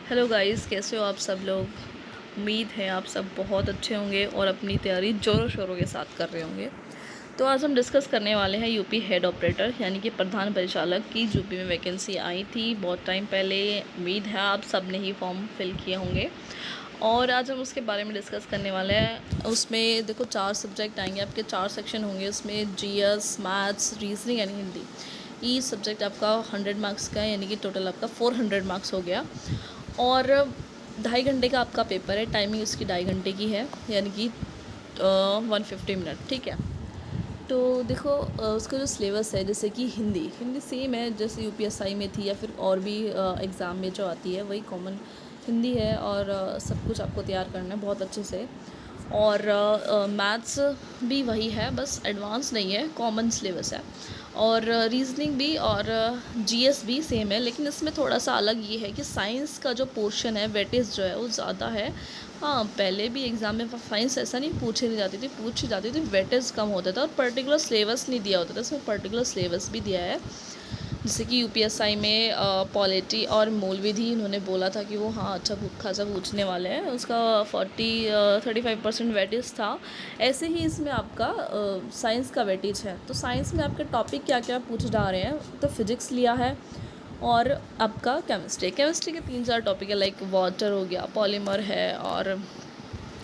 Hello guys, कैसे हो आप सब लोग। उम्मीद है आप सब बहुत अच्छे होंगे और अपनी तैयारी ज़ोरों शोरों के साथ कर रहे होंगे। तो आज हम डिस्कस करने वाले हैं यूपी हेड ऑपरेटर यानी कि प्रधान परिचालक की यूपी में वैकेंसी आई थी बहुत टाइम पहले। उम्मीद है आप सब ने ही फॉर्म फिल किए होंगे और आज हम उसके बारे में डिस्कस करने वाले हैं। उसमें देखो 4 सब्जेक्ट आएंगे आपके, 4 सेक्शन होंगे उसमें, जीएस, मैथ्स, रीजनिंग यानी हिंदी। ई सब्जेक्ट आपका 100 मार्क्स का है यानी कि टोटल आपका 400 मार्क्स हो गया। और 2.5 घंटे का आपका पेपर है, टाइमिंग उसकी 2.5 घंटे की है यानी कि 150 मिनट, ठीक है। तो देखो उसका जो सिलेबस है, जैसे कि हिंदी सेम है जैसे यूपीएसआई में थी या फिर और भी एग्ज़ाम में जो आती है, वही कॉमन हिंदी है। और सब कुछ आपको तैयार करना है बहुत अच्छे से। और मैथ्स भी वही है, बस एडवांस नहीं है, कॉमन सिलेबस है। और रीजनिंग भी और जीएस भी सेम है, लेकिन इसमें थोड़ा सा अलग ये है कि साइंस का जो पोर्शन है, वेटेज जो है वो ज़्यादा है। हाँ, पहले भी एग्ज़ाम में साइंस ऐसा नहीं पूछी जाती थी, पूछी जाती थी, वेटेज कम होता था और पर्टिकुलर सिलेबस नहीं दिया होता था। इसमें पर्टिकुलर सिलेबस भी दिया है, जैसे कि यूपीएसआई में पॉलिटी और मूल विधि इन्होंने बोला था कि वो हाँ अच्छा खासा पूछने वाले हैं, उसका 35% वेटेज था। ऐसे ही इसमें आपका साइंस का वेटेज है। तो साइंस में आपके टॉपिक क्या क्या पूछे जा रहे हैं, तो फिजिक्स लिया है और आपका केमिस्ट्री के 3-4 टॉपिक है, लाइक वाटर हो गया, पॉलीमर है और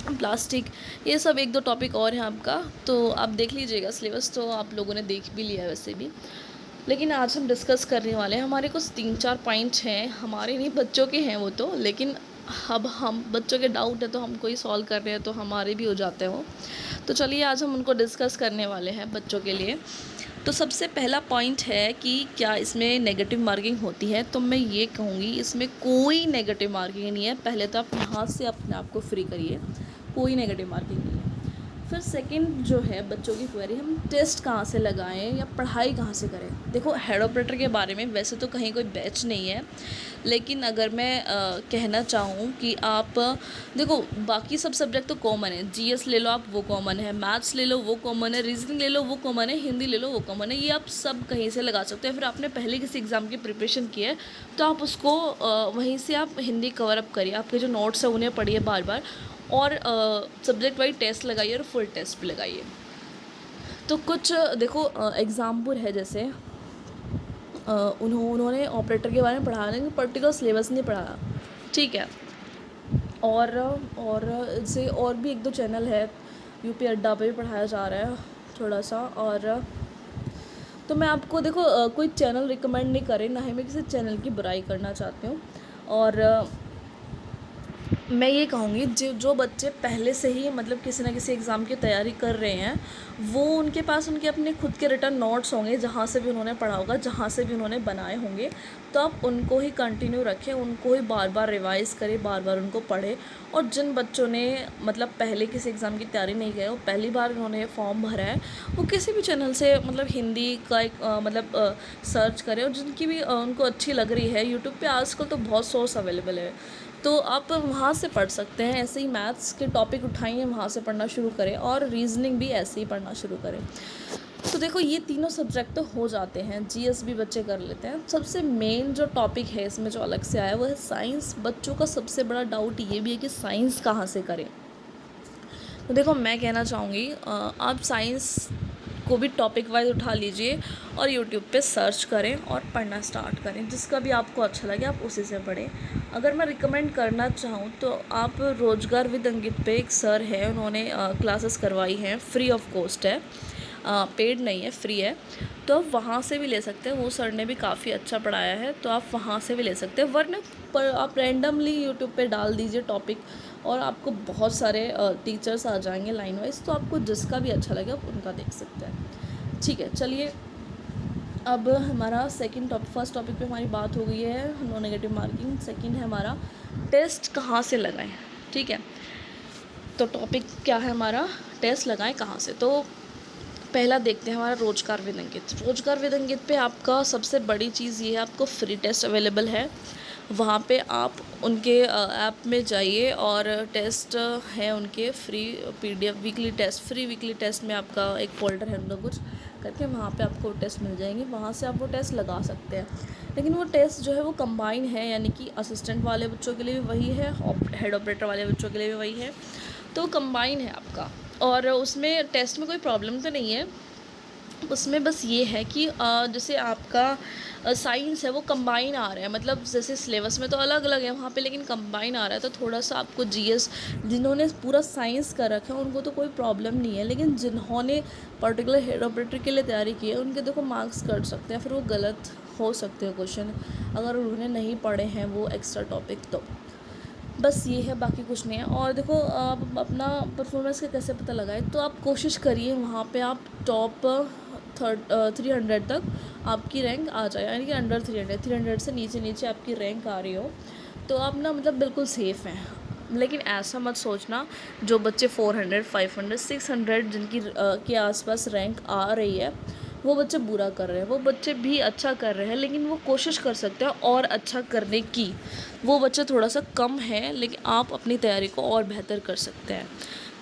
प्लास्टिक, ये सब 1-2 टॉपिक और हैं आपका। तो आप देख लीजिएगा, सिलेबस तो आप लोगों ने देख भी लिया है वैसे भी। लेकिन आज हम डिस्कस करने वाले हैं, हमारे कुछ 3-4 पॉइंट्स हैं, हमारे नहीं बच्चों के हैं वो तो, लेकिन अब हम बच्चों के डाउट है तो हमको ही सॉल्व कर रहे हैं, तो हमारे भी हो जाते हैं वो। तो चलिए आज हम उनको डिस्कस करने वाले हैं बच्चों के लिए। तो सबसे पहला पॉइंट है कि क्या इसमें नेगेटिव मार्किंग होती है। तो मैं ये कहूँगी इसमें कोई नेगेटिव मार्किंग नहीं है। पहले तो आप यहाँ से अपने आप को फ्री करिए, कोई नेगेटिव मार्किंग नहीं है। फिर सेकंड जो है बच्चों की क्वेरी, हम टेस्ट कहाँ से लगाएं या पढ़ाई कहाँ से करें। देखो हेड ऑपरेटर के बारे में वैसे तो कहीं कोई बैच नहीं है, लेकिन अगर मैं कहना चाहूँ कि आप देखो बाकी सब सब्जेक्ट तो कॉमन है, जीएस ले लो आप वो कॉमन है, मैथ्स ले लो वो कॉमन है, रीजनिंग ले लो वो कॉमन है, हिंदी ले लो वो कॉमन है, ये आप सब कहीं से लगा सकते हैं। फिर आपने पहले किसी एग्ज़ाम की प्रिपरेशन की है तो आप उसको वहीं से आप हिंदी कवर अप करिए, आपके जो नोट्स हैं उन्हें पढ़िए बार बार, और सब्जेक्ट वाइज टेस्ट लगाइए और फुल टेस्ट भी लगाइए। तो कुछ देखो एग्ज़ाम्पल है, जैसे उन्होंने ऑपरेटर के बारे में पढ़ाया लेकिन पर्टिकुलर सिलेबस नहीं पढ़ाया, ठीक है। और से और भी 1-2 चैनल है, यूपी अड्डा पे भी पढ़ाया जा रहा है थोड़ा सा। और तो मैं आपको देखो कोई चैनल रिकमेंड नहीं करे, ना ही मैं किसी चैनल की बुराई करना चाहती हूँ। और मैं ये कहूँगी जो बच्चे पहले से ही मतलब किसी ना किसी एग्ज़ाम की तैयारी कर रहे हैं, वो उनके पास उनके अपने खुद के रिटर्न नोट्स होंगे, जहाँ से भी उन्होंने पढ़ा होगा, जहाँ से भी उन्होंने बनाए होंगे। तो आप उनको ही कंटिन्यू रखें, उनको ही बार बार रिवाइज़ करें, बार बार उनको पढ़ें। और जिन बच्चों ने मतलब पहले किसी एग्ज़ाम की तैयारी नहीं की है, वो पहली बार उन्होंने फॉर्म भरा है, वो किसी भी चैनल से मतलब हिंदी का एक सर्च करें, और जिनकी भी उनको अच्छी लग रही है। यूट्यूब पे आजकल तो बहुत सोर्स अवेलेबल है, तो आप वहाँ से पढ़ सकते हैं। ऐसे ही मैथ्स के टॉपिक उठाइए, वहाँ से पढ़ना शुरू करें, और रीजनिंग भी ऐसे ही पढ़ना शुरू करें। तो देखो ये तीनों सब्जेक्ट तो हो जाते हैं, जीएस भी बच्चे कर लेते हैं। सबसे मेन जो टॉपिक है इसमें जो अलग से आया वो है साइंस। बच्चों का सबसे बड़ा डाउट ये भी है कि साइंस कहाँ से करें। तो देखो मैं कहना चाहूँगी आप साइंस को भी टॉपिक वाइज उठा लीजिए और यूट्यूब पे सर्च करें और पढ़ना स्टार्ट करें, जिसका भी आपको अच्छा लगे आप उसी से पढ़ें। अगर मैं रिकमेंड करना चाहूँ तो आप रोजगार विद अंकित पे एक सर है, उन्होंने क्लासेस करवाई हैं, फ्री ऑफ कॉस्ट है, पेड नहीं है, फ्री है। तो आप वहाँ से भी ले सकते हैं, वो सर ने भी काफ़ी अच्छा पढ़ाया है, तो आप वहाँ से भी ले सकते हैं। वरना पर आप रैंडमली यूट्यूब पे डाल दीजिए टॉपिक और आपको बहुत सारे टीचर्स आ जाएंगे लाइन वाइज, तो आपको जिसका भी अच्छा लगे आप उनका देख सकते हैं। ठीक है, चलिए अब हमारा सेकंड टॉपिक, फर्स्ट टॉपिक पे हमारी बात हो गई है नो नेगेटिव मार्किंग। सेकंड है हमारा टेस्ट कहाँ से लगाएं। ठीक है, तो टॉपिक क्या है हमारा, टेस्ट लगाएं कहाँ से। तो पहला देखते हैं हमारा रोजगार विद अंकित। रोजगार विद अंकित पे आपका सबसे बड़ी चीज़ ये है, आपको फ्री टेस्ट अवेलेबल है। वहाँ पे आप उनके ऐप में जाइए और टेस्ट है उनके free, PDF weekly test, free weekly test में आपका एक फ़ोल्डर है उनका कुछ, करके वहाँ पे आपको टेस्ट मिल जाएंगे, वहाँ से आप वो टेस्ट लगा सकते हैं। लेकिन वो टेस्ट जो है वो कंबाइन है, यानी कि असिस्टेंट वाले बच्चों के लिए भी वही है, हेड ऑपरेटर वाले बच्चों के लिए भी वही है, तो कंबाइन है आपका। और उसमें टेस्ट में कोई प्रॉब्लम तो नहीं है, उसमें बस ये है कि जैसे आपका साइंस है वो कंबाइन आ रहा है, मतलब जैसे सिलेबस में तो अलग अलग है वहाँ पे, लेकिन कंबाइन आ रहा है, तो थोड़ा सा आपको जीएस, जिन्होंने पूरा साइंस कर रखा है उनको तो कोई प्रॉब्लम नहीं है, लेकिन जिन्होंने पर्टिकुलर हेड ऑपरेटर के लिए तैयारी की है उनके देखो मार्क्स कट सकते हैं, फिर वो गलत हो सकते हैं क्वेश्चन, अगर उन्होंने नहीं पढ़े हैं वो एक्स्ट्रा टॉपिक। तो बस ये है, बाकी कुछ नहीं है। और देखो आप अपना परफॉर्मेंस का कैसे पता लगाए, तो आप कोशिश करिए वहाँ पे आप टॉप 300 तक आपकी रैंक आ जाए, यानी कि अंडर 300 से नीचे नीचे आपकी रैंक आ रही हो, तो आप ना मतलब बिल्कुल सेफ़ हैं। लेकिन ऐसा मत सोचना जो बच्चे 400, 500, 600 जिनकी के आसपास रैंक आ रही है वो बच्चे बुरा कर रहे हैं, वो बच्चे भी अच्छा कर रहे हैं, लेकिन वो कोशिश कर सकते हैं और अच्छा करने की। वो बच्चे थोड़ा सा कम हैं, लेकिन आप अपनी तैयारी को और बेहतर कर सकते हैं।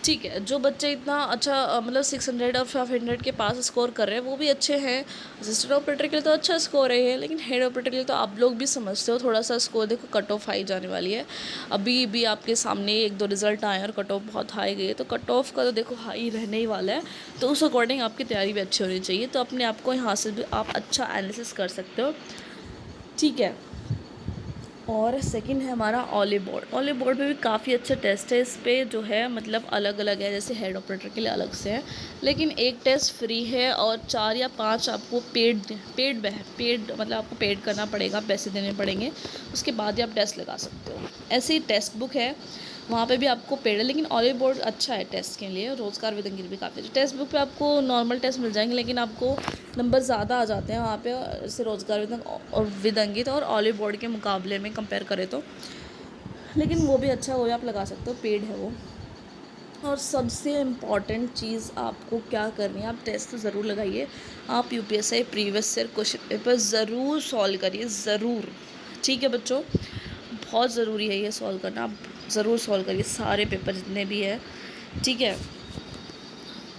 ठीक है, जो बच्चे इतना अच्छा मतलब 600 और 500 के पास स्कोर कर रहे हैं वो भी अच्छे हैं। असिस्टेंट ऑपरेटर के लिए तो अच्छा स्कोर है, लेकिन हेड ऑपरेटर के लिए तो आप लोग भी समझते हो थोड़ा सा स्कोर, देखो कट ऑफ हाई जाने वाली है। अभी भी आपके सामने 1-2 रिज़ल्ट आए और कट ऑफ बहुत हाई गई है, तो कट ऑफ का तो देखो हाई रहने ही वाला है, तो उस अकॉर्डिंग आपकी तैयारी भी अच्छी होनी चाहिए। तो अपने आप को यहाँ से भी आप अच्छा एनालिसिस कर सकते हो। ठीक है, और सेकंड है हमारा ऑलिव बोर्ड। ऑलिव बोर्ड में भी काफ़ी अच्छा टेस्ट है, इस पे जो है मतलब अलग अलग है, जैसे हेड ऑपरेटर के लिए अलग से है, लेकिन एक टेस्ट फ्री है और 4 या 5 आपको पेड मतलब आपको पेड करना पड़ेगा, पैसे देने पड़ेंगे, उसके बाद ही आप टेस्ट लगा सकते हो। ऐसे ही टेक्स्ट बुक है, वहाँ पे भी आपको पेड है, लेकिन ऑलिव बोर्ड अच्छा है टेस्ट के लिए। रोज़गार विदंगिर भी काफ़ी अच्छा, टेक्स्ट बुक पे आपको नॉर्मल टेस्ट मिल जाएंगे, लेकिन आपको नंबर ज़्यादा आ जाते हैं वहाँ पे, जैसे रोज़गार और विदंगित और ऑलिव बोर्ड के मुकाबले में कंपेयर करें तो, लेकिन वो भी अच्छा, वो भी आप लगा सकते हो, पेड है वो। और सबसे इम्पॉर्टेंट चीज़ आपको क्या करनी है, आप टेस्ट तो ज़रूर लगाइए, आप UPSC previous year question paper ज़रूर सॉल्व करिए, ज़रूर। ठीक है बच्चों, बहुत ज़रूरी है ये सॉल्व करना, आप ज़रूर सॉल्व करिए सारे पेपर जितने भी है। ठीक है,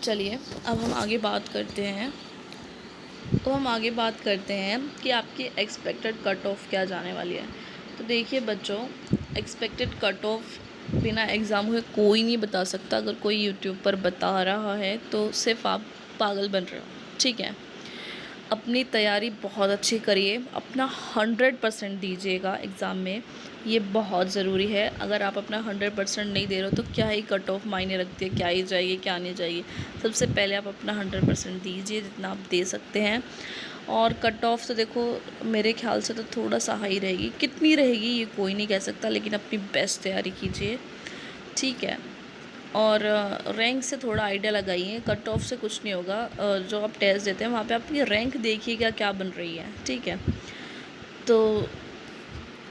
चलिए अब हम आगे बात करते हैं। कि आपकी एक्सपेक्टेड कट ऑफ क्या जाने वाली है। तो देखिए बच्चों, एक्सपेक्टेड कट ऑफ बिना एग्ज़ाम हुए कोई नहीं बता सकता। अगर कोई यूट्यूब पर बता रहा है तो सिर्फ आप पागल बन रहे हो। ठीक है, अपनी तैयारी बहुत अच्छी करिए, अपना 100% दीजिएगा एग्ज़ाम में, ये बहुत ज़रूरी है। अगर आप अपना 100% नहीं दे रहे हो तो क्या ही कट ऑफ मायने रखती है, क्या ही जाएगी क्या नहीं जाएगी। सबसे पहले आप अपना 100% दीजिए जितना आप दे सकते हैं। और कट ऑफ तो देखो मेरे ख्याल से तो थोड़ा सा हाई रहेगी, कितनी रहेगी ये कोई नहीं कह सकता, लेकिन अपनी बेस्ट तैयारी कीजिए। ठीक है, और रैंक से थोड़ा आइडिया लगाइए, कट ऑफ से कुछ नहीं होगा। जो आप टेस्ट देते हैं वहाँ पे आपकी रैंक देखिएगा क्या बन रही है। ठीक है, तो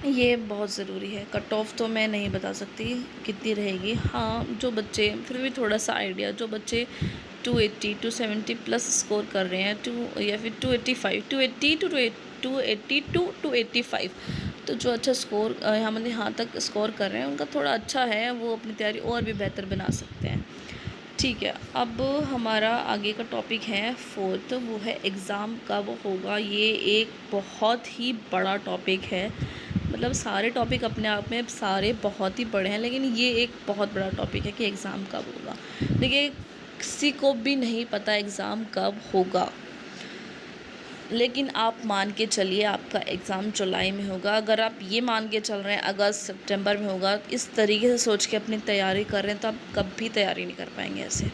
ये बहुत ज़रूरी है। कट ऑफ तो मैं नहीं बता सकती कितनी रहेगी, हाँ जो बच्चे फिर भी थोड़ा सा आइडिया, जो बच्चे 280 270 प्लस स्कोर कर रहे हैं, या फिर 280 टू 285, तो जो अच्छा स्कोर यहाँ तक स्कोर कर रहे हैं उनका थोड़ा अच्छा है, वो अपनी तैयारी और भी बेहतर बना सकते हैं। ठीक है, अब हमारा आगे का टॉपिक है 4th, वो है एग्ज़ाम कब होगा। ये एक बहुत ही बड़ा टॉपिक है, मतलब सारे टॉपिक अपने आप में सारे बहुत ही बड़े हैं, लेकिन ये एक बहुत बड़ा टॉपिक है कि एग्ज़ाम कब होगा। देखिए किसी को भी नहीं पता एग्ज़ाम कब होगा, लेकिन आप मान के चलिए आपका एग्ज़ाम जुलाई में होगा। अगर आप ये मान के चल रहे हैं अगस्त सितंबर में होगा, इस तरीके से सोच के अपनी तैयारी कर रहे हैं, तो आप कभी तैयारी नहीं कर पाएंगे। ऐसे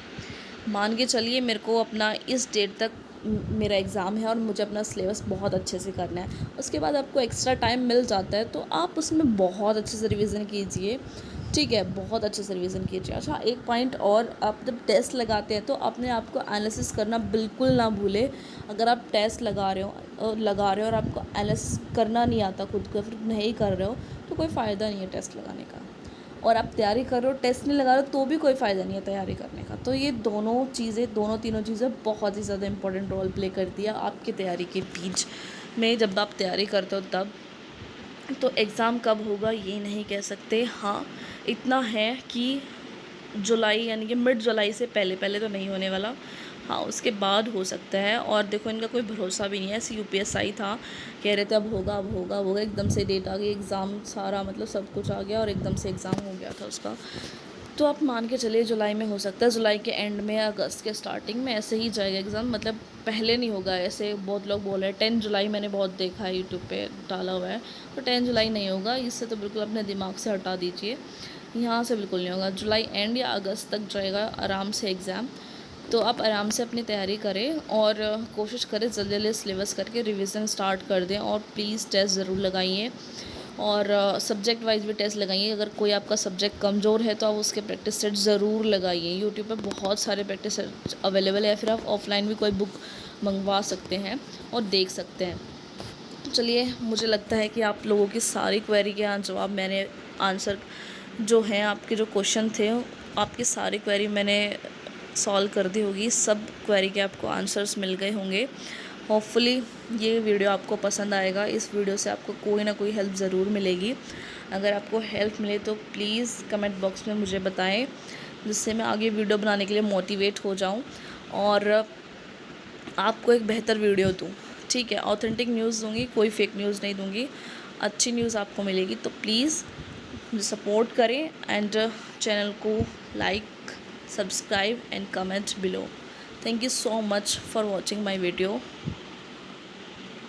मान के चलिए मेरे को अपना इस डेट तक मेरा एग्ज़ाम है और मुझे अपना सिलेबस बहुत अच्छे से करना है, उसके बाद आपको एक्स्ट्रा टाइम मिल जाता है तो आप उसमें बहुत अच्छे से रिवीज़न कीजिए। ठीक है, बहुत अच्छे से रिवीज़न कीजिए। अच्छा, एक पॉइंट और, आप जब टेस्ट लगाते हैं तो अपने आप को एनालिसिस करना बिल्कुल ना भूलें। अगर आप टेस्ट लगा रहे हो और आपको एनालिसिस करना नहीं आता, खुद को फिर नहीं कर रहे हो, तो कोई फ़ायदा नहीं है टेस्ट लगाने का। और आप तैयारी कर रहे हो, टेस्ट नहीं लगा रहे हो, तो भी कोई फ़ायदा नहीं है तैयारी करने का। तो ये दोनों तीनों चीज़ें बहुत ही ज़्यादा इंपॉर्टेंट रोल प्ले करती है आपकी तैयारी के बीच में। जब आप तैयारी करते हो तब, तो एग्ज़ाम कब होगा ये नहीं कह सकते। हाँ, इतना है कि जुलाई यानी कि मिड जुलाई से पहले तो नहीं होने वाला, हाँ, उसके बाद हो सकता है। और देखो इनका कोई भरोसा भी नहीं है, ऐसे यूपीएसआई था, कह रहे थे अब होगा अब होगा अब होगा, एकदम से डेट आ गई, एग्ज़ाम सारा मतलब सब कुछ आ गया और एकदम से एग्ज़ाम हो गया था उसका। तो आप मान के चलिए जुलाई में हो सकता है, जुलाई के एंड में, अगस्त के स्टार्टिंग में ऐसे ही जाएगा एग्ज़ाम, मतलब पहले नहीं होगा ऐसे बहुत लोग बोल रहे हैं। 10 जुलाई मैंने बहुत देखा है, यूट्यूब पे डाला हुआ है, तो 10 जुलाई नहीं होगा, इससे तो बिल्कुल अपने दिमाग से हटा दीजिए, यहाँ से बिल्कुल नहीं होगा। जुलाई एंड या अगस्त तक जाएगा आराम से एग्ज़ाम। तो आप आराम से अपनी तैयारी करें और कोशिश करें जल्दी जल्दी सिलेबस करके रिवीजन स्टार्ट कर दें, और प्लीज़ टेस्ट ज़रूर लगाइए, और सब्जेक्ट वाइज भी टेस्ट लगाइए। अगर कोई आपका सब्जेक्ट कमज़ोर है तो आप उसके प्रैक्टिस सेट ज़रूर लगाइए। यूट्यूब पे बहुत सारे प्रैक्टिस सेट अवेलेबल है, या फिर आप ऑफलाइन भी कोई बुक मंगवा सकते हैं और देख सकते हैं। तो चलिए, मुझे लगता है कि आप लोगों की सारी क्वेरी के जवाब मैंने आंसर जो हैं, आपके जो क्वेश्चन थे आपकी सारी क्वेरी मैंने सॉल्व कर दी होगी, सब क्वेरी के आपको आंसर्स मिल गए होंगे। होपफुली ये वीडियो आपको पसंद आएगा, इस वीडियो से आपको कोई ना कोई हेल्प ज़रूर मिलेगी। अगर आपको हेल्प मिले तो प्लीज़ कमेंट बॉक्स में मुझे बताएं, जिससे मैं आगे वीडियो बनाने के लिए मोटिवेट हो जाऊं और आपको एक बेहतर वीडियो दूं। ठीक है, ऑथेंटिक न्यूज़ दूंगी, कोई फेक न्यूज़ नहीं दूंगी, अच्छी न्यूज़ आपको मिलेगी। तो प्लीज़ मुझे सपोर्ट करें एंड चैनल को like, subscribe and comment below. Thank you so much for watching my video.